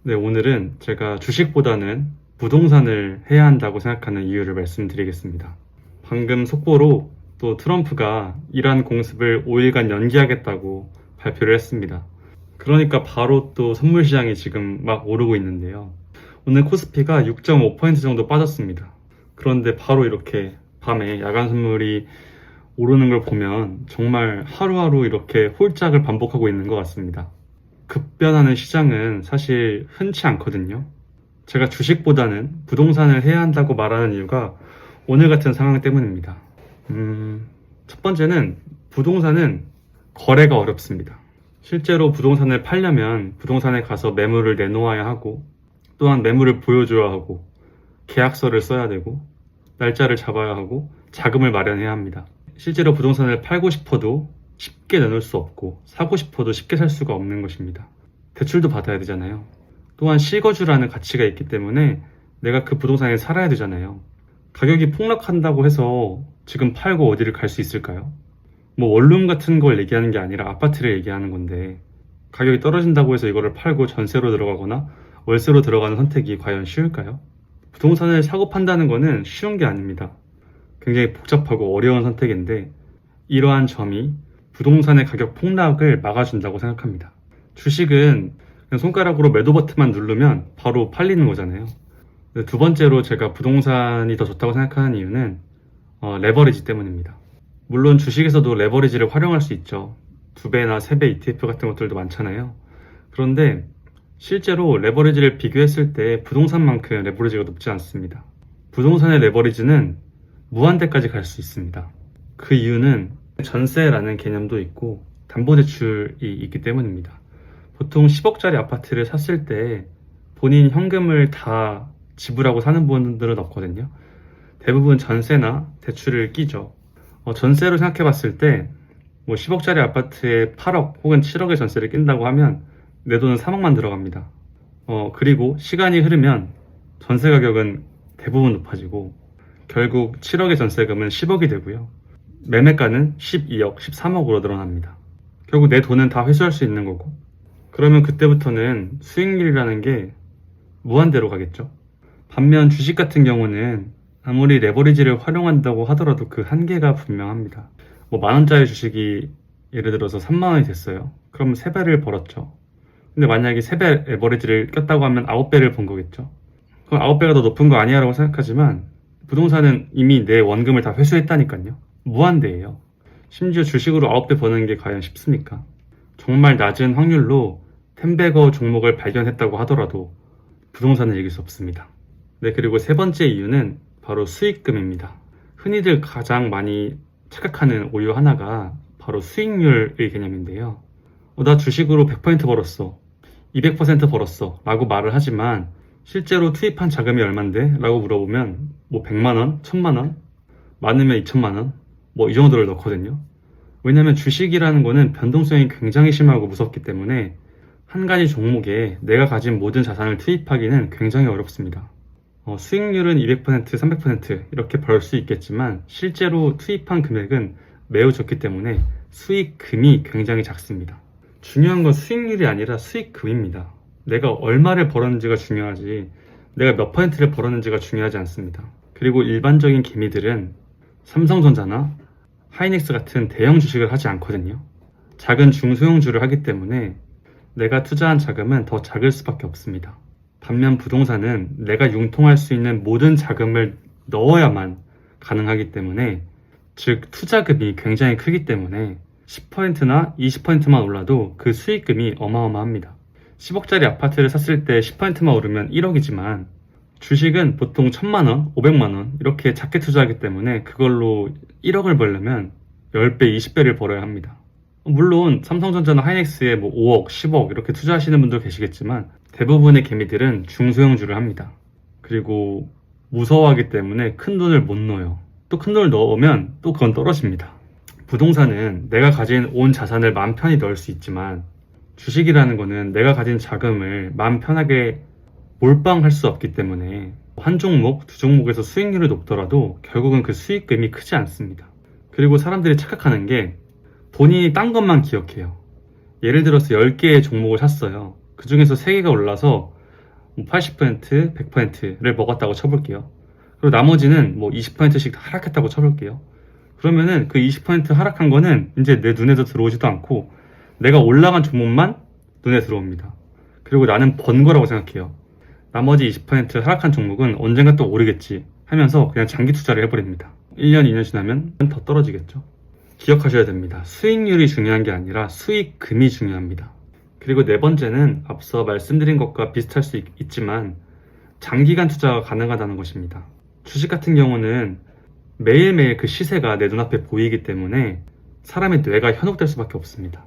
네, 오늘은 제가 주식보다는 부동산을 해야 한다고 생각하는 이유를 말씀드리겠습니다. 방금 속보로 또 트럼프가 이란 공습을 5일간 연기하겠다고 발표를 했습니다. 그러니까 바로 또 선물 시장이 지금 막 오르고 있는데요. 오늘 코스피가 6.5% 정도 빠졌습니다. 그런데 바로 이렇게 밤에 야간 선물이 오르는 걸 보면 정말 하루하루 이렇게 홀짝을 반복하고 있는 것 같습니다. 급변하는 시장은 사실 흔치 않거든요. 제가 주식보다는 부동산을 해야 한다고 말하는 이유가 오늘 같은 상황 때문입니다. 첫 번째는 부동산은 거래가 어렵습니다. 실제로 부동산을 팔려면 부동산에 가서 매물을 내놓아야 하고, 또한 매물을 보여줘야 하고, 계약서를 써야 되고, 날짜를 잡아야 하고, 자금을 마련해야 합니다. 실제로 부동산을 팔고 싶어도 쉽게 내놓을 수 없고, 사고 싶어도 쉽게 살 수가 없는 것입니다. 대출도 받아야 되잖아요. 또한 실거주라는 가치가 있기 때문에 내가 그 부동산에 살아야 되잖아요. 가격이 폭락한다고 해서 지금 팔고 어디를 갈 수 있을까요? 뭐 원룸 같은 걸 얘기하는 게 아니라 아파트를 얘기하는 건데, 가격이 떨어진다고 해서 이거를 팔고 전세로 들어가거나 월세로 들어가는 선택이 과연 쉬울까요? 부동산을 사고 판다는 거는 쉬운 게 아닙니다. 굉장히 복잡하고 어려운 선택인데, 이러한 점이 부동산의 가격 폭락을 막아준다고 생각합니다. 주식은 그냥 손가락으로 매도 버튼만 누르면 바로 팔리는 거잖아요. 두 번째로 제가 부동산이 더 좋다고 생각하는 이유는 레버리지 때문입니다. 물론 주식에서도 레버리지를 활용할 수 있죠. 2배나 3배 ETF 같은 것들도 많잖아요. 그런데 실제로 레버리지를 비교했을 때 부동산만큼 레버리지가 높지 않습니다. 부동산의 레버리지는 무한대까지 갈 수 있습니다. 그 이유는 전세라는 개념도 있고 담보대출이 있기 때문입니다. 보통 10억짜리 아파트를 샀을 때 본인 현금을 다 지불하고 사는 분들은 없거든요. 대부분 전세나 대출을 끼죠. 전세로 생각해 봤을 때 뭐 10억짜리 아파트에 8억 혹은 7억의 전세를 낀다고 하면 내 돈은 3억만 들어갑니다. 그리고 시간이 흐르면 전세 가격은 대부분 높아지고 결국 7억의 전세금은 10억이 되고요. 매매가는 12억, 13억으로 늘어납니다. 결국 내 돈은 다 회수할 수 있는 거고, 그러면 그때부터는 수익률이라는 게 무한대로 가겠죠. 반면 주식 같은 경우는 아무리 레버리지를 활용한다고 하더라도 그 한계가 분명합니다. 뭐 10,000원짜리 주식이 예를 들어서 30,000원이 됐어요. 그럼 3배를 벌었죠. 근데 만약에 3배 레버리지를 꼈다고 하면 9배를 번 거겠죠. 그럼 9배가 더 높은 거 아니야 라고 생각하지만 부동산은 이미 내 원금을 다 회수했다니까요. 무한대예요. 심지어 주식으로 9배 버는 게 과연 쉽습니까? 정말 낮은 확률로 텐베거 종목을 발견했다고 하더라도 부동산을 이길 수 없습니다. 네, 그리고 세 번째 이유는 바로 수익금입니다. 흔히들 가장 많이 착각하는 오류 하나가 바로 수익률의 개념인데요. 나 주식으로 100% 벌었어, 200% 벌었어 라고 말을 하지만 실제로 투입한 자금이 얼만데? 라고 물어보면 뭐 100만원, 1000만원, 많으면 2000만원 뭐 이 정도를 넣거든요. 왜냐면 주식이라는 거는 변동성이 굉장히 심하고 무섭기 때문에 한 가지 종목에 내가 가진 모든 자산을 투입하기는 굉장히 어렵습니다. 수익률은 200%, 300% 이렇게 벌 수 있겠지만 실제로 투입한 금액은 매우 적기 때문에 수익금이 굉장히 작습니다. 중요한 건 수익률이 아니라 수익금입니다. 내가 얼마를 벌었는지가 중요하지 내가 몇 퍼센트를 벌었는지가 중요하지 않습니다. 그리고 일반적인 개미들은 삼성전자나 하이닉스 같은 대형 주식을 하지 않거든요. 작은 중소형주를 하기 때문에 내가 투자한 자금은 더 작을 수밖에 없습니다. 반면 부동산은 내가 융통할 수 있는 모든 자금을 넣어야만 가능하기 때문에, 즉 투자금이 굉장히 크기 때문에 10%나 20%만 올라도 그 수익금이 어마어마합니다. 10억짜리 아파트를 샀을 때 10%만 오르면 1억이지만 주식은 보통 1000만원, 500만원 이렇게 작게 투자하기 때문에 그걸로 1억을 벌려면 10배, 20배를 벌어야 합니다. 물론 삼성전자나 하이닉스에 뭐 5억, 10억 이렇게 투자하시는 분도 계시겠지만 대부분의 개미들은 중소형주를 합니다. 그리고 무서워하기 때문에 큰 돈을 못 넣어요. 또 큰 돈을 넣으면 또 그건 떨어집니다. 부동산은 내가 가진 온 자산을 마음 편히 넣을 수 있지만 주식이라는 거는 내가 가진 자금을 마음 편하게 몰빵할 수 없기 때문에 한 종목, 두 종목에서 수익률이 높더라도 결국은 그 수익금이 크지 않습니다. 그리고 사람들이 착각하는 게 본인이 딴 것만 기억해요. 예를 들어서 10개의 종목을 샀어요. 그 중에서 3개가 올라서 80%, 100%를 먹었다고 쳐볼게요. 그리고 나머지는 뭐 20%씩 하락했다고 쳐볼게요. 그러면은 그 20% 하락한 거는 이제 내 눈에도 들어오지도 않고 내가 올라간 종목만 눈에 들어옵니다. 그리고 나는 번 거라고 생각해요. 나머지 20% 하락한 종목은 언젠가 또 오르겠지 하면서 그냥 장기 투자를 해버립니다. 1년, 2년 지나면 더 떨어지겠죠. 기억하셔야 됩니다. 수익률이 중요한 게 아니라 수익금이 중요합니다. 그리고 네 번째는 앞서 말씀드린 것과 비슷할 수 있지만 장기간 투자가 가능하다는 것입니다. 주식 같은 경우는 매일매일 그 시세가 내 눈앞에 보이기 때문에 사람의 뇌가 현혹될 수밖에 없습니다.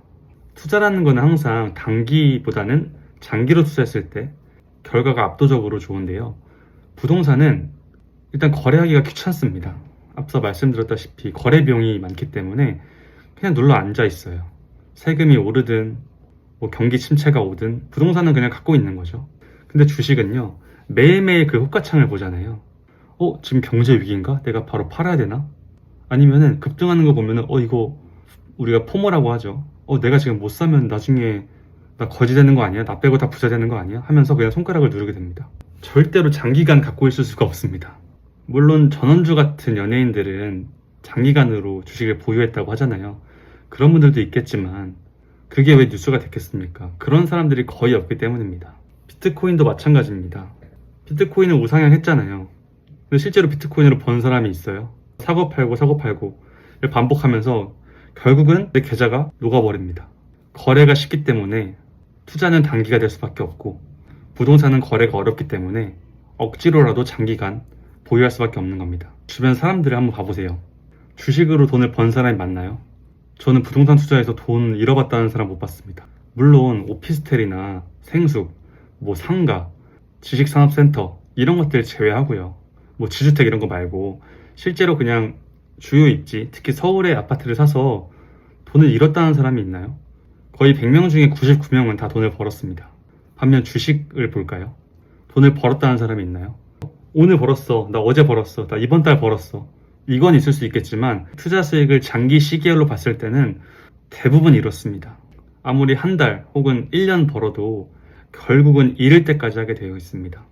투자라는 거는 항상 단기보다는 장기로 투자했을 때 결과가 압도적으로 좋은데요. 부동산은 일단 거래하기가 귀찮습니다. 앞서 말씀드렸다시피 거래 비용이 많기 때문에 그냥 눌러 앉아 있어요. 세금이 오르든 뭐 경기 침체가 오든 부동산은 그냥 갖고 있는 거죠. 근데 주식은요, 매일매일 그 호가창을 보잖아요. 지금 경제 위기인가? 내가 바로 팔아야 되나? 아니면은 급등하는 거 보면은 이거 우리가 포모라고 하죠. 내가 지금 못 사면 나중에 나 거지 되는 거 아니야? 나 빼고 다 부자 되는 거 아니야? 하면서 그냥 손가락을 누르게 됩니다. 절대로 장기간 갖고 있을 수가 없습니다. 물론 전원주 같은 연예인들은 장기간으로 주식을 보유했다고 하잖아요. 그런 분들도 있겠지만 그게 왜 뉴스가 됐겠습니까? 그런 사람들이 거의 없기 때문입니다. 비트코인도 마찬가지입니다. 비트코인은 우상향했잖아요. 근데 실제로 비트코인으로 번 사람이 있어요. 사고 팔고 반복하면서 결국은 내 계좌가 녹아버립니다. 거래가 쉽기 때문에 투자는 단기가 될 수밖에 없고 부동산은 거래가 어렵기 때문에 억지로라도 장기간 보유할 수밖에 없는 겁니다. 주변 사람들을 한번 봐보세요. 주식으로 돈을 번 사람이 많나요? 저는 부동산 투자에서 돈 잃어봤다는 사람 못 봤습니다. 물론 오피스텔이나 생숙, 뭐 상가, 지식산업센터 이런 것들 제외하고요. 뭐 지주택 이런 거 말고 실제로 그냥 주요 입지, 특히 서울의 아파트를 사서 돈을 잃었다는 사람이 있나요? 거의 100명 중에 99명은 다 돈을 벌었습니다. 반면 주식을 볼까요? 돈을 벌었다는 사람이 있나요? 오늘 벌었어, 나 어제 벌었어, 나 이번 달 벌었어. 이건 있을 수 있겠지만 투자 수익을 장기 시계열로 봤을 때는 대부분 이렇습니다. 아무리 한 달 혹은 1년 벌어도 결국은 잃을 때까지 하게 되어 있습니다.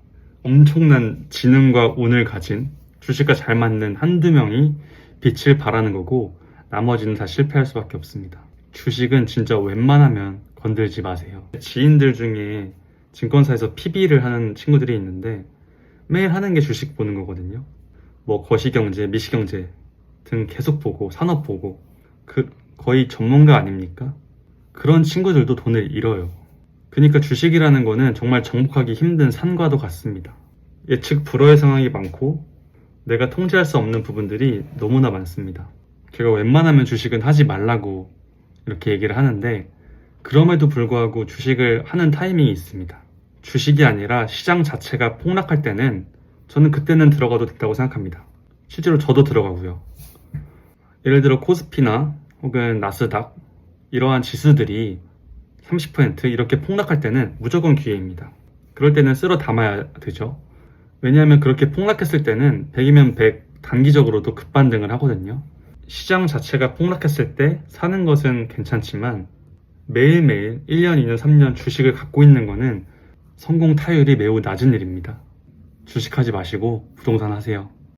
엄청난 지능과 운을 가진 주식과 잘 맞는 한두 명이 빛을 발하는 거고 나머지는 다 실패할 수밖에 없습니다. 주식은 진짜 웬만하면 건들지 마세요. 지인들 중에 증권사에서 PB를 하는 친구들이 있는데 매일 하는 게 주식 보는 거거든요. 뭐 거시경제, 미시경제 등 계속 보고 산업 보고 거의 전문가 아닙니까? 그런 친구들도 돈을 잃어요. 그러니까 주식이라는 거는 정말 정복하기 힘든 산과도 같습니다. 예측 불허의 상황이 많고 내가 통제할 수 없는 부분들이 너무나 많습니다. 제가 웬만하면 주식은 하지 말라고 이렇게 얘기를 하는데 그럼에도 불구하고 주식을 하는 타이밍이 있습니다. 주식이 아니라 시장 자체가 폭락할 때는 저는 그때는 들어가도 된다고 생각합니다. 실제로 저도 들어가고요. 예를 들어 코스피나 혹은 나스닥 이러한 지수들이 30% 이렇게 폭락할 때는 무조건 기회입니다. 그럴 때는 쓸어 담아야 되죠. 왜냐하면 그렇게 폭락했을 때는 100이면 100 단기적으로도 급반등을 하거든요. 시장 자체가 폭락했을 때 사는 것은 괜찮지만 매일매일 1년, 2년, 3년 주식을 갖고 있는 것은 성공 타율이 매우 낮은 일입니다. 주식하지 마시고 부동산 하세요.